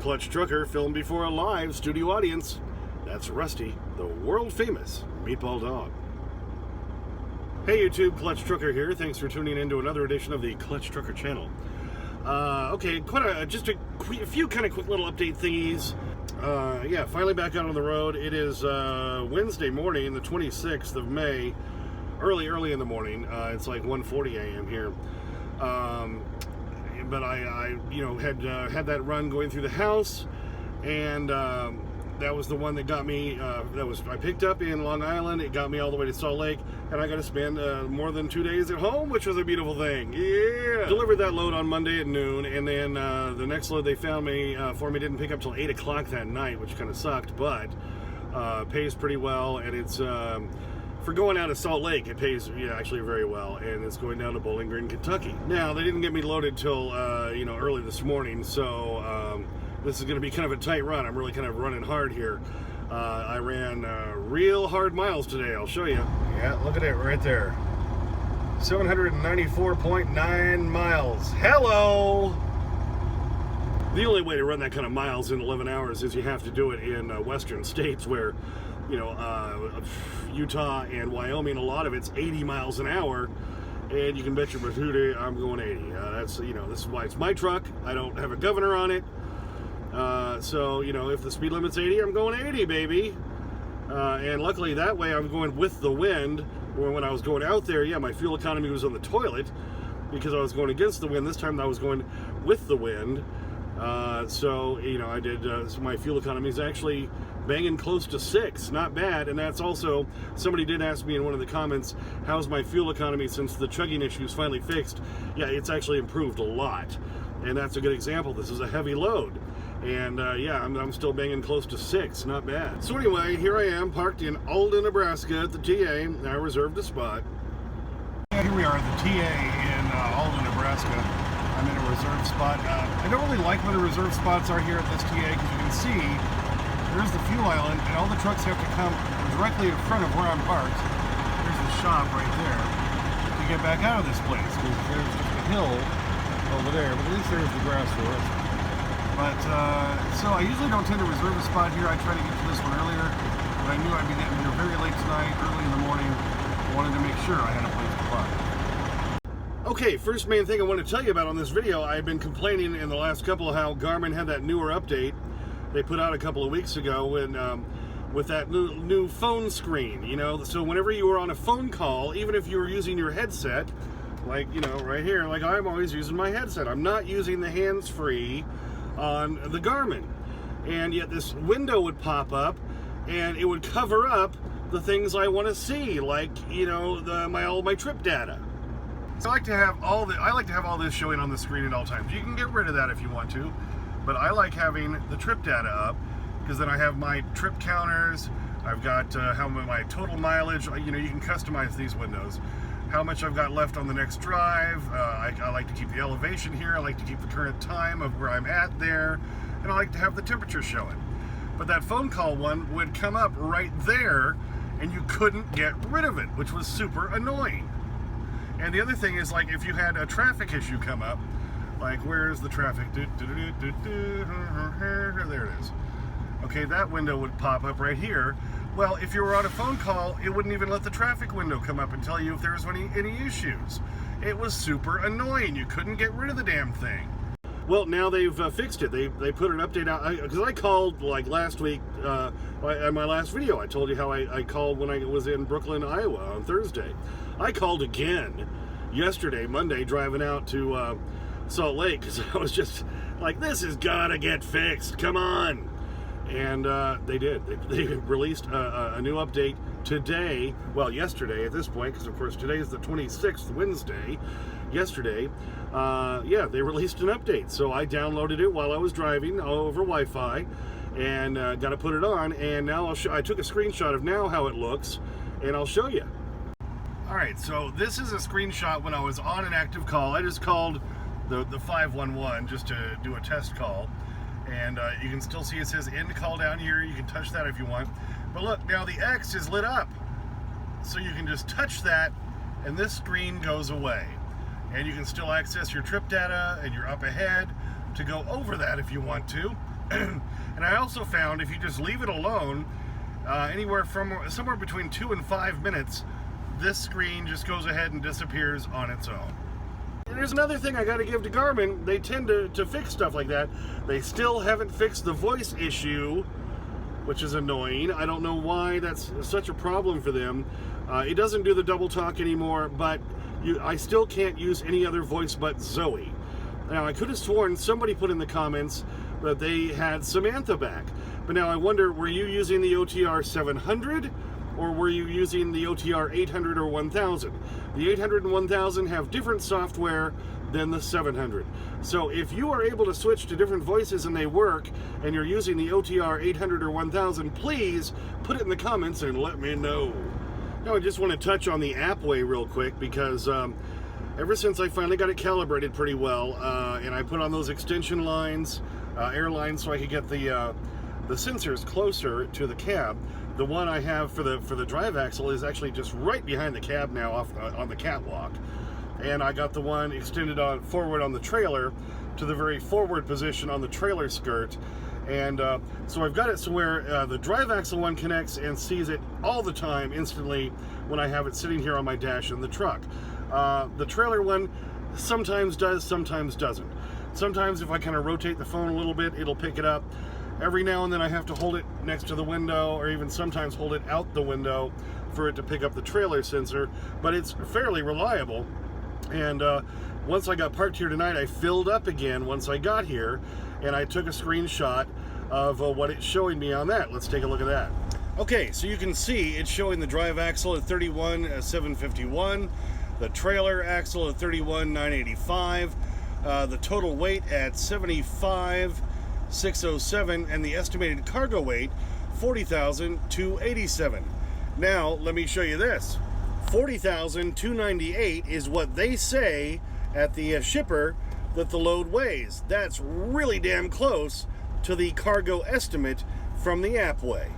Clutch Trucker filmed before a live studio audience. That's Rusty, the world-famous meatball dog. Hey YouTube, Clutch Trucker here. Thanks for tuning in to another edition of the Clutch Trucker channel. Okay, just a few kind of quick little update thingies. Yeah, finally back out on the road. It is Wednesday morning, the 26th of May. Early in the morning. It's like 1:40 a.m. here. But I had that run going through the house, and that was the one that got me. I picked up in Long Island. It got me all the way to Salt Lake, and I got to spend more than 2 days at home, which was a beautiful thing. Yeah. Delivered that load on Monday at noon, and then the next load they found me for me didn't pick up till 8 o'clock that night, which kind of sucked, but pays pretty well, and it's. For going out of Salt Lake, it pays actually very well, and it's going down to Bowling Green, Kentucky. Now, they didn't get me loaded till early this morning, so this is going to be kind of a tight run. I'm really kind of running hard here. I ran real hard miles today. I'll show you. Yeah, look at it right there. 794.9 miles. Hello! The only way to run that kind of miles in 11 hours is you have to do it in western states where Utah and Wyoming, a lot of it's 80 miles an hour, and you can bet your booty I'm going 80. This is why it's my truck. I don't have a governor on it. So, if the speed limit's 80, I'm going 80, baby. And luckily that way I'm going with the wind, where when I was going out there, my fuel economy was on the toilet because I was going against the wind. This time I was going with the wind. So I did, so my fuel economy is actually banging close to 6, not bad. And that's also, somebody did ask me in one of the comments, how's my fuel economy since the chugging issue is finally fixed? Yeah, it's actually improved a lot. And that's a good example. This is a heavy load. And I'm still banging close to 6, not bad. So anyway, here I am parked in Alden, Nebraska at the TA. I reserved a spot. Yeah, here we are at the TA in Alden, Nebraska. I'm in a reserved spot. I don't really like where the reserved spots are here at this TA because you can see there's the fuel island and all the trucks have to come directly in front of where I'm parked. There's the shop right there to get back out of this place because there's just a hill over there, but at least there's the grass for us. But, so I usually don't tend to reserve a spot here. I try to get to this one earlier, but I knew I'd be getting here very late tonight, early in the morning. I wanted to make sure I had a place to park. Okay, first main thing I want to tell you about on this video, I've been complaining in the last couple how Garmin had that newer update they put out a couple of weeks ago when, with that new phone screen, so whenever you were on a phone call, even if you were using your headset, like, right here, like I'm always using my headset. I'm not using the hands-free on the Garmin. And yet this window would pop up and it would cover up the things I want to see, like, all my trip data. So I like to have all this showing on the screen at all times. You can get rid of that if you want to, but I like having the trip data up because then I have my trip counters. I've got how my total mileage. You can customize these windows. How much I've got left on the next drive. I like to keep the elevation here. I like to keep the current time of where I'm at there, and I like to have the temperature showing. But that phone call one would come up right there, and you couldn't get rid of it, which was super annoying. And the other thing is, like, if you had a traffic issue come up, like, where's the traffic? There it is. Okay, that window would pop up right here. Well, if you were on a phone call, it wouldn't even let the traffic window come up and tell you if there was any issues. It was super annoying. You couldn't get rid of the damn thing. Well, now they've fixed it. They put an update out, because I called like last week, in my last video, I told you how I called when I was in Brooklyn, Iowa on Thursday. I called again yesterday, Monday, driving out to Salt Lake, because I was just like, this has got to get fixed, come on. And they did. They released a new update today, well, yesterday at this point, because of course today is the 26th, Wednesday. Yesterday, they released an update. So I downloaded it while I was driving over Wi-Fi, and got to put it on. And now I took a screenshot of now how it looks, and I'll show you. All right, so this is a screenshot when I was on an active call. I just called the 511 just to do a test call. And you can still see it says end call down here. You can touch that if you want. But look, now the X is lit up. So you can just touch that and this screen goes away. And you can still access your trip data and your up ahead to go over that if you want to. And I also found if you just leave it alone, anywhere from somewhere between 2 and 5 minutes, this screen just goes ahead and disappears on its own. And there's another thing I got to give to Garmin. They tend to fix stuff like that. They still haven't fixed the voice issue, which is annoying. I don't know why that's such a problem for them. It doesn't do the double talk anymore, but I still can't use any other voice but Zoe. Now, I could have sworn somebody put in the comments that they had Samantha back. But now I wonder, were you using the OTR 700 or were you using the OTR 800 or 1000? The 800 and 1000 have different software than the 700. So if you are able to switch to different voices and they work, and you're using the OTR 800 or 1000, please put it in the comments and let me know. Now I just want to touch on the AppWeigh real quick because ever since I finally got it calibrated pretty well, and I put on those extension lines, air lines, so I could get the sensors closer to the cab. The one I have for the drive axle is actually just right behind the cab now, on the catwalk, and I got the one extended forward on the trailer to the very forward position on the trailer skirt. And so I've got it so where the drive axle one connects and sees it all the time instantly when I have it sitting here on my dash in the truck. The trailer one sometimes does, sometimes doesn't. Sometimes if I kind of rotate the phone a little bit, it'll pick it up. Every now and then I have to hold it next to the window, or even sometimes hold it out the window for it to pick up the trailer sensor, but it's fairly reliable. And once I got parked here tonight, I filled up again once I got here, and I took a screenshot of what it's showing me on that. Let's take a look at that. Okay, so you can see it's showing the drive axle at 31,751, the trailer axle at 31,985, the total weight at 75,607, and the estimated cargo weight 40,287. Now let me show you this. 40,298 is what they say at the shipper that the load weighs. That's really damn close to the cargo estimate from the AppWeigh.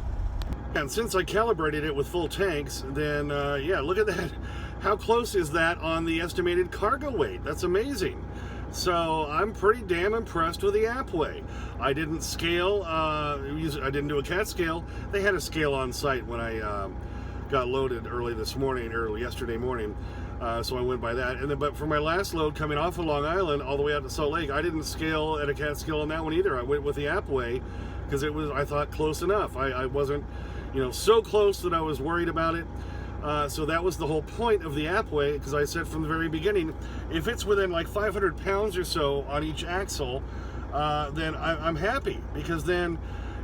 And since I calibrated it with full tanks, then yeah, look at that. How close is that on the estimated cargo weight? That's amazing. So I'm pretty damn impressed with the AppWeigh. I didn't scale, I didn't do a cat scale. They had a scale on site when I got loaded early this morning, or yesterday morning. So I went by that. And then, but for my last load coming off of Long Island all the way out to Salt Lake, I didn't scale at a cat scale on that one either. I went with the AppWeigh because it was, I thought, close enough. I wasn't, so close that I was worried about it. So that was the whole point of the AppWeigh, because I said from the very beginning, if it's within like 500 pounds or so on each axle, then I'm happy, because then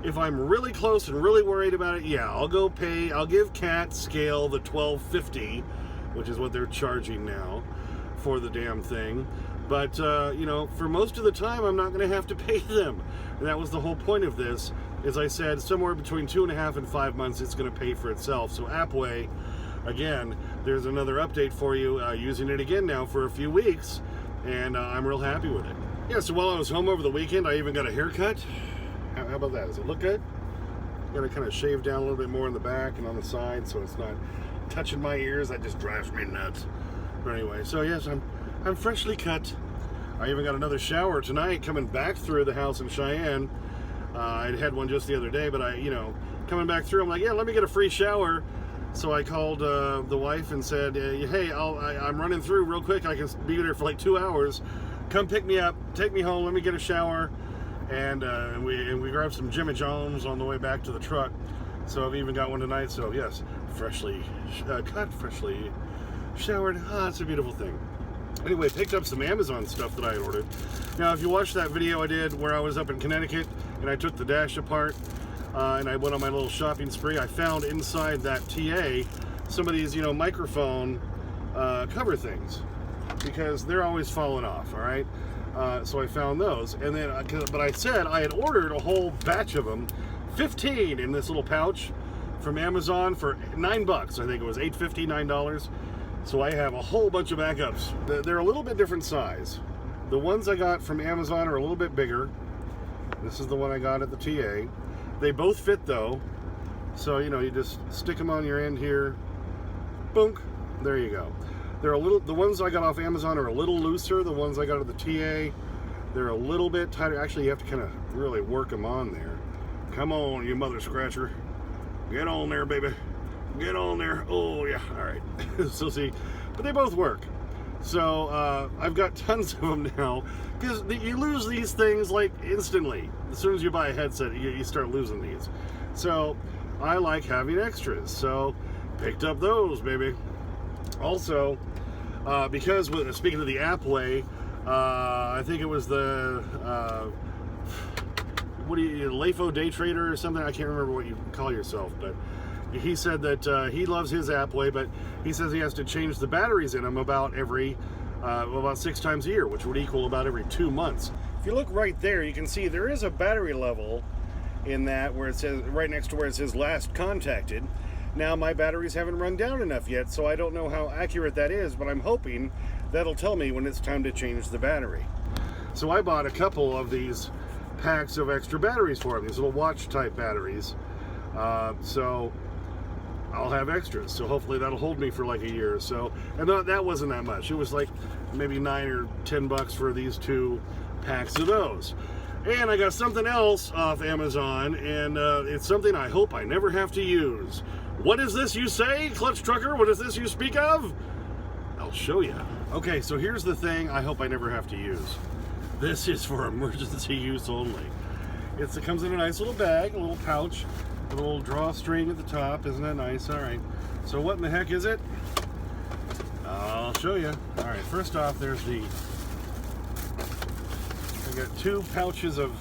if I'm really close and really worried about it, yeah, I'll give Cat Scale the $12.50, which is what they're charging now for the damn thing. But, for most of the time, I'm not going to have to pay them. And that was the whole point of this. As I said, somewhere between 2.5 and 5 months, it's going to pay for itself. So AppWeigh, again, there's another update for you, using it again now for a few weeks, and I'm real happy with it. Yeah, so while I was home over the weekend, I even got a haircut. How about that? Does it look good? Got to kind of shave down a little bit more in the back and on the side so it's not touching my ears. That just drives me nuts. But anyway, so yes, I'm freshly cut. I even got another shower tonight coming back through the house in Cheyenne. I had one just the other day, but coming back through, I'm like, yeah, let me get a free shower. So I called the wife and said, hey, I'm running through real quick. I can be there for like 2 hours. Come pick me up, take me home, let me get a shower. And we grabbed some Jimmy Jones on the way back to the truck. So I've even got one tonight. So yes, freshly cut, freshly showered. It's a beautiful thing. Anyway, picked up some Amazon stuff that I had ordered. Now, if you watched that video I did where I was up in Connecticut and I took the dash apart, and I went on my little shopping spree, I found inside that TA some of these, microphone cover things, because they're always falling off, all right? So I found those, and then, but I said I had ordered a whole batch of them, 15 in this little pouch from Amazon for $9. I think it was $8.50, $9. So I have a whole bunch of backups. They're a little bit different size. The ones I got from Amazon are a little bit bigger. This is the one I got at the TA. They both fit though. So, you just stick them on your end here. Boom. There you go. The ones I got off Amazon are a little looser. The ones I got at the TA They're a little bit tighter. Actually, you have to kind of really work them on there. Come on, you mother scratcher. Get on there, baby. Get on there. Oh, yeah. All right. So see, but they both work. So I've got tons of them now, because you lose these things like instantly. As soon as you buy a headset, you start losing these. So I like having extras. So picked up those, baby. Also, because speaking of the AppWeigh, I think it was the LAFO day trader or something. I can't remember what you call yourself, but he said that he loves his AppWeigh, but he says he has to change the batteries in them about 6 times a year, which would equal about every 2 months. If you look right there, you can see there is a battery level in that where it says, right next to where it says last contacted. Now my batteries haven't run down enough yet, so I don't know how accurate that is, but I'm hoping that'll tell me when it's time to change the battery. So I bought a couple of these packs of extra batteries for them, these little watch type batteries. So I'll have extras, so hopefully that'll hold me for like a year or so. And that wasn't that much. It was like maybe $9 or $10 for these 2 packs of those. And I got something else off Amazon, and it's something I hope I never have to use. What is this you say, Clutch Trucker? What is this you speak of? I'll show you. Okay, so here's the thing I hope I never have to use. This is for emergency use only. It comes in a nice little bag, a little pouch, a little drawstring at the top. Isn't that nice? All right. So what in the heck is it? I'll show you. All right. First off, there's I got 2 pouches of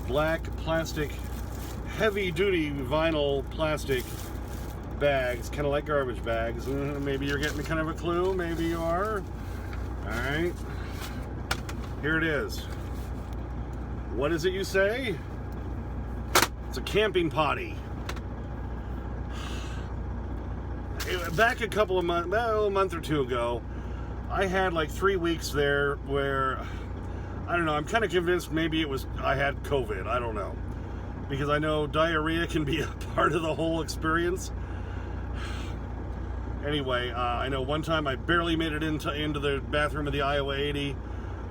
black plastic, heavy-duty vinyl plastic bags, kind of like garbage bags. Maybe you're getting kind of a clue. Maybe you are. All right. Here it is. What is it you say? It's a camping potty. Back a couple of months, a month or 2 ago, I had like 3 weeks there where, I don't know, I'm kind of convinced maybe I had COVID. I don't know. Because I know diarrhea can be a part of the whole experience. Anyway, I know one time I barely made it into the bathroom of the Iowa 80,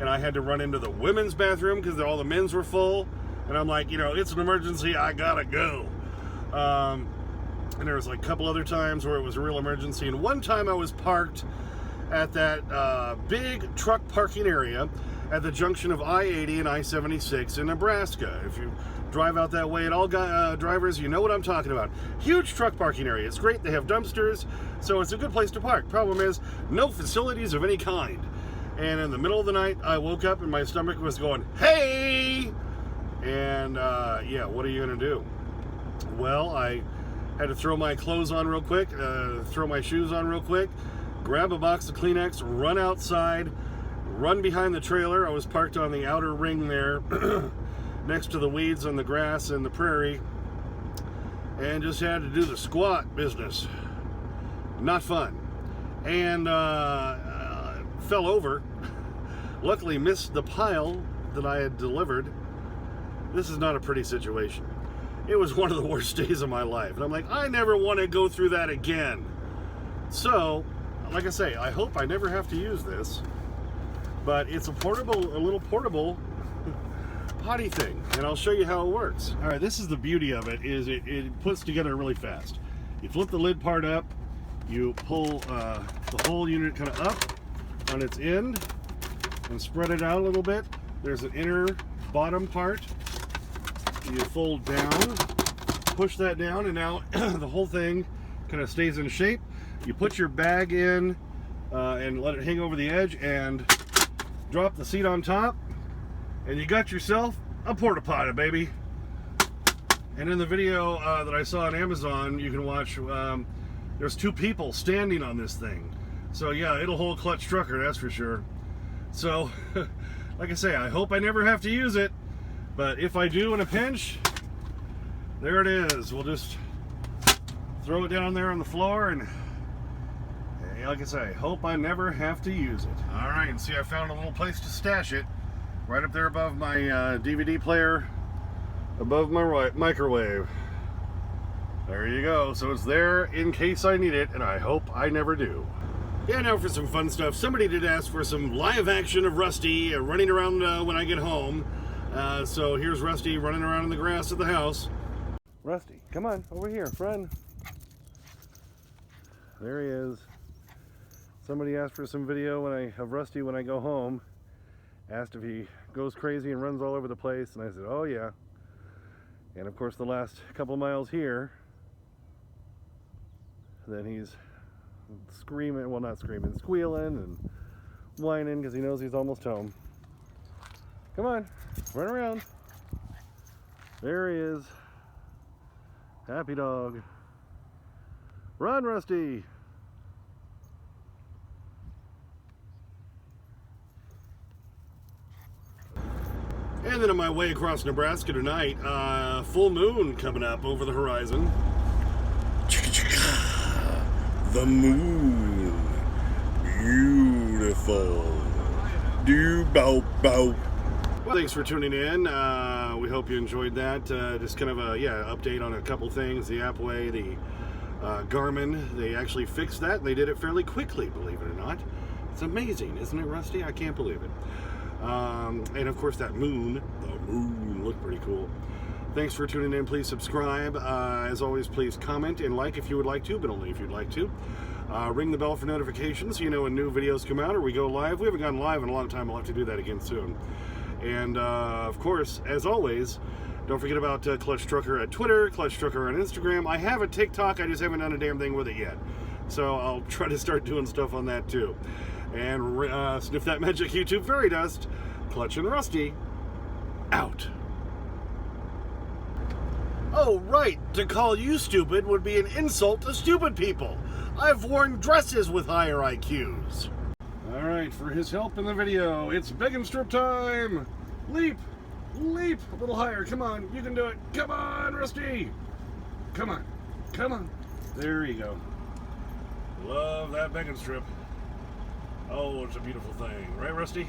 and I had to run into the women's bathroom because all the men's were full. And I'm like, it's an emergency, I gotta go. And there was like a couple other times where it was a real emergency. And one time I was parked at that big truck parking area at the junction of I-80 and I-76 in Nebraska. If you drive out that way, and all drivers, you know what I'm talking about. Huge truck parking area. It's great. They have dumpsters, so it's a good place to park. Problem is, no facilities of any kind. And in the middle of the night, I woke up and my stomach was going, hey! And yeah, what are you gonna do? Well, I had to throw my clothes on real quick, throw my shoes on real quick, grab a box of Kleenex, run outside, run behind the trailer. I was parked on the outer ring there, next to the weeds and the grass and the prairie, and just had to do the squat business. Not fun. And fell over. Luckily missed the pile that I had delivered. This is not a pretty situation. It was one of the worst days of my life. And I'm like, I never want to go through that again. So, like I say, I hope I never have to use this. But it's a little portable potty thing. And I'll show you how it works. All right, this is the beauty of it, is it puts together really fast. You flip the lid part up, you pull the whole unit kind of up on its end and spread it out a little bit. There's an inner bottom part. You fold down, push that down, and now the whole thing kind of stays in shape. You put your bag in and let it hang over the edge and drop the seat on top, and you got yourself a porta potty, baby. And in the video that I saw on Amazon, you can watch, there's 2 people standing on this thing. So yeah, it'll hold Clutch Trucker, that's for sure. So, like I say, I hope I never have to use it. But if I do in a pinch, there it is. We'll just throw it down there on the floor, and like I say, hope I never have to use it. All right, and see, I found a little place to stash it right up there above my DVD player, above my microwave. There you go. So it's there in case I need it, and I hope I never do. Yeah, now for some fun stuff. Somebody did ask for some live action of Rusty running around when I get home. So here's Rusty running around in the grass at the house. Rusty, come on, over here, friend. There he is. Somebody asked for some video of Rusty when I go home. Asked if he goes crazy and runs all over the place, and I said, oh yeah. And of course the last couple miles here, then he's screaming, well not screaming, squealing and whining because he knows he's almost home. Come on, run around. There he is. Happy dog. Run, Rusty. And then on my way across Nebraska tonight, full moon coming up over the horizon. The moon. Beautiful. Do bow bow. Well, thanks for tuning in. We hope you enjoyed that. Just kind of a update on a couple things. The AppWeigh, the Garmin, they actually fixed that. They did it fairly quickly, believe it or not. It's amazing, isn't it, Rusty? I can't believe it. And of course that moon, the moon looked pretty cool. Thanks for tuning in. Please subscribe. As always, please comment and like if you would like to, but only if you'd like to. Ring the bell for notifications so you know when new videos come out or we go live. We haven't gone live in a long time. I'll have to do that again soon. And of course, as always, don't forget about Clutch Trucker at Twitter, Clutch Trucker on Instagram. I have a TikTok, I just haven't done a damn thing with it yet. So I'll try to start doing stuff on that too. And Sniff That Magic YouTube Fairy Dust, Clutch and Rusty, out. Oh, right, to call you stupid would be an insult to stupid people. I've worn dresses with higher IQs. All right, for his help in the video, it's beg and strip time. Leap, leap, a little higher. Come on, you can do it. Come on, Rusty. Come on, come on. There you go. Love that beg and strip. Oh, it's a beautiful thing. Right, Rusty?